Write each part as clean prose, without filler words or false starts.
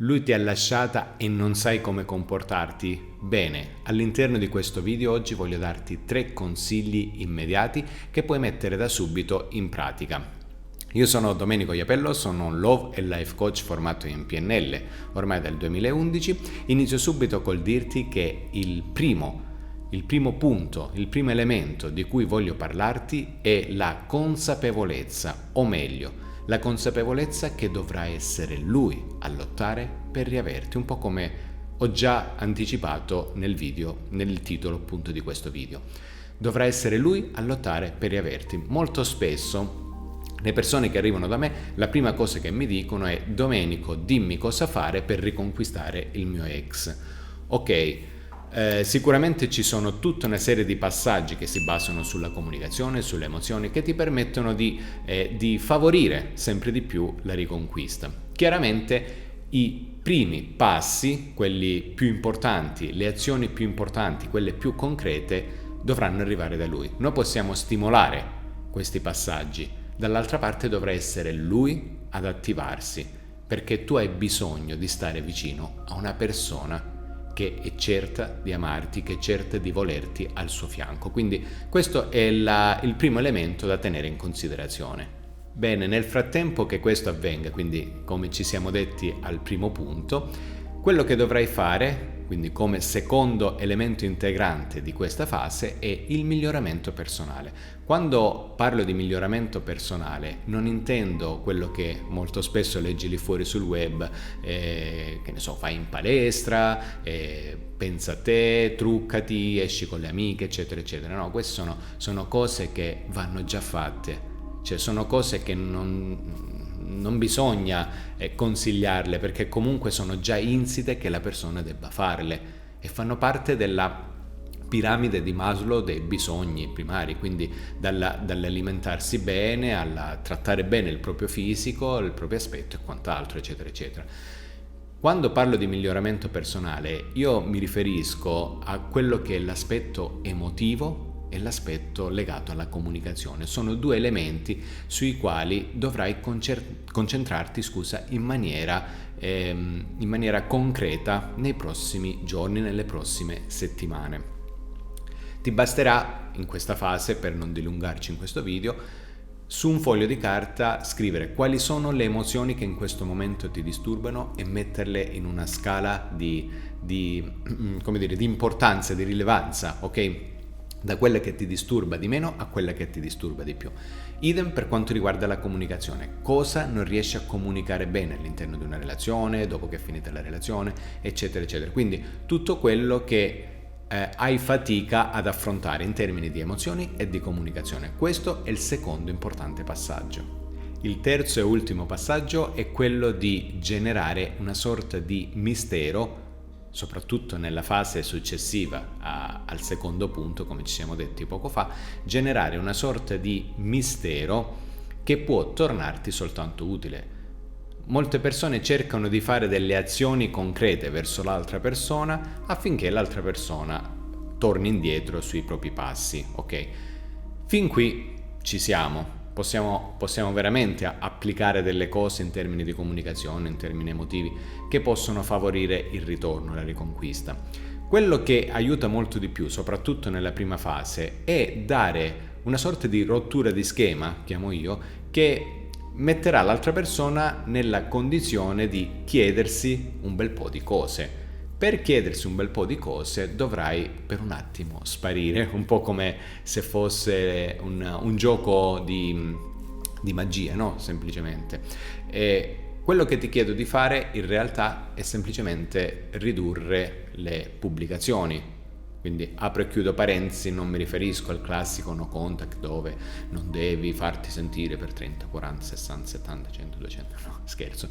Lui ti ha lasciata e non sai come comportarti? Bene, all'interno di questo video oggi voglio darti 3 consigli immediati che puoi mettere da subito in pratica. Io sono Domenico Iapello, sono un Love e Life Coach formato in PNL ormai dal 2011. Inizio subito col dirti che il primo punto, il primo elemento di cui voglio parlarti è la consapevolezza, o meglio, la consapevolezza che dovrà essere lui a lottare per riaverti, un po' come ho già anticipato nel titolo appunto di questo video. Dovrà essere lui a lottare per riaverti. Molto spesso le persone che arrivano da me, la prima cosa che mi dicono è: Domenico, dimmi cosa fare per riconquistare il mio ex. Ok, sicuramente ci sono tutta una serie di passaggi che si basano sulla comunicazione, sulle emozioni, che ti permettono di favorire sempre di più la riconquista. Chiaramente i primi passi, quelli più importanti, le azioni più importanti, quelle più concrete, dovranno arrivare da lui. Noi possiamo stimolare questi passaggi, dall'altra parte dovrà essere lui ad attivarsi, perché tu hai bisogno di stare vicino a una persona che è certa di amarti, che è certa di volerti al suo fianco. Quindi questo è il primo elemento da tenere in considerazione. Bene, nel frattempo che questo avvenga, quindi come ci siamo detti al primo punto, quello che dovrai fare, quindi come secondo elemento integrante di questa fase, è il miglioramento personale. Quando parlo di miglioramento personale non intendo quello che molto spesso leggi lì fuori sul web, che ne so, fai in palestra, pensa a te, truccati, esci con le amiche, eccetera, eccetera. No, queste sono cose che vanno già fatte, cioè sono cose che non bisogna consigliarle, perché comunque sono già insite che la persona debba farle e fanno parte della piramide di Maslow dei bisogni primari, quindi dall'alimentarsi bene al trattare bene il proprio fisico, il proprio aspetto e quant'altro, eccetera, eccetera. Quando parlo di miglioramento personale, io mi riferisco a quello che è l'aspetto emotivo e l'aspetto legato alla comunicazione. Sono 2 elementi sui quali dovrai concentrarti, in maniera concreta nei prossimi giorni, nelle prossime settimane. Ti basterà in questa fase, per non dilungarci in questo video, su un foglio di carta scrivere quali sono le emozioni che in questo momento ti disturbano e metterle in una scala di importanza, di rilevanza, ok? Da quella che ti disturba di meno a quella che ti disturba di più. Idem per quanto riguarda la comunicazione. Cosa non riesci a comunicare bene all'interno di una relazione, dopo che è finita la relazione, eccetera, eccetera. Quindi tutto quello che hai fatica ad affrontare in termini di emozioni e di comunicazione. Questo è il secondo importante passaggio. Il terzo e ultimo passaggio è quello di generare una sorta di mistero, soprattutto nella fase successiva al secondo punto, come ci siamo detti poco fa, generare una sorta di mistero che può tornarti soltanto utile. Molte persone cercano di fare delle azioni concrete verso l'altra persona affinché l'altra persona torni indietro sui propri passi, ok? Fin qui ci siamo. Possiamo veramente applicare delle cose in termini di comunicazione, in termini emotivi, che possono favorire il ritorno, la riconquista. Quello che aiuta molto di più, soprattutto nella prima fase, è dare una sorta di rottura di schema, chiamo io, che metterà l'altra persona nella condizione di chiedersi un bel po' di cose. Per chiedersi un bel po' di cose dovrai per un attimo sparire, un po' come se fosse un gioco di magia, no? Semplicemente. E quello che ti chiedo di fare in realtà è semplicemente ridurre le pubblicazioni. Quindi apro e chiudo parentesi, non mi riferisco al classico no contact dove non devi farti sentire per 30, 40, 60, 70, 100, 200, no, scherzo.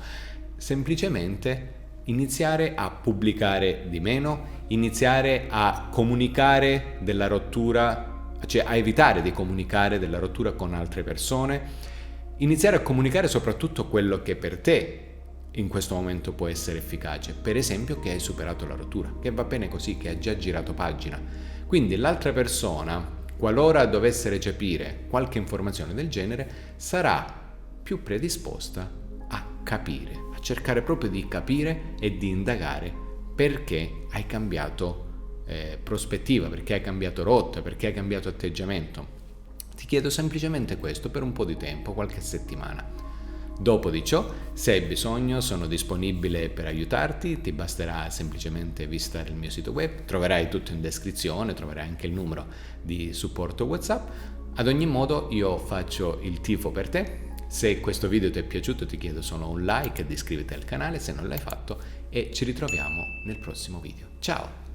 Semplicemente iniziare a pubblicare di meno, iniziare a comunicare della rottura, cioè a evitare di comunicare della rottura con altre persone, iniziare a comunicare soprattutto quello che per te in questo momento può essere efficace, per esempio che hai superato la rottura, che va bene così, che hai già girato pagina. Quindi l'altra persona, qualora dovesse recepire qualche informazione del genere, sarà più predisposta a capire, a cercare proprio di capire e di indagare perché hai cambiato prospettiva, perché hai cambiato rotta, perché hai cambiato atteggiamento. Ti chiedo semplicemente questo per un po' di tempo, qualche settimana. Dopo di ciò, se hai bisogno, sono disponibile per aiutarti, ti basterà semplicemente visitare il mio sito web, troverai tutto in descrizione, troverai anche il numero di supporto WhatsApp. Ad ogni modo io faccio il tifo per te. Se questo video ti è piaciuto ti chiedo solo un like ed iscriviti al canale se non l'hai fatto e ci ritroviamo nel prossimo video. Ciao!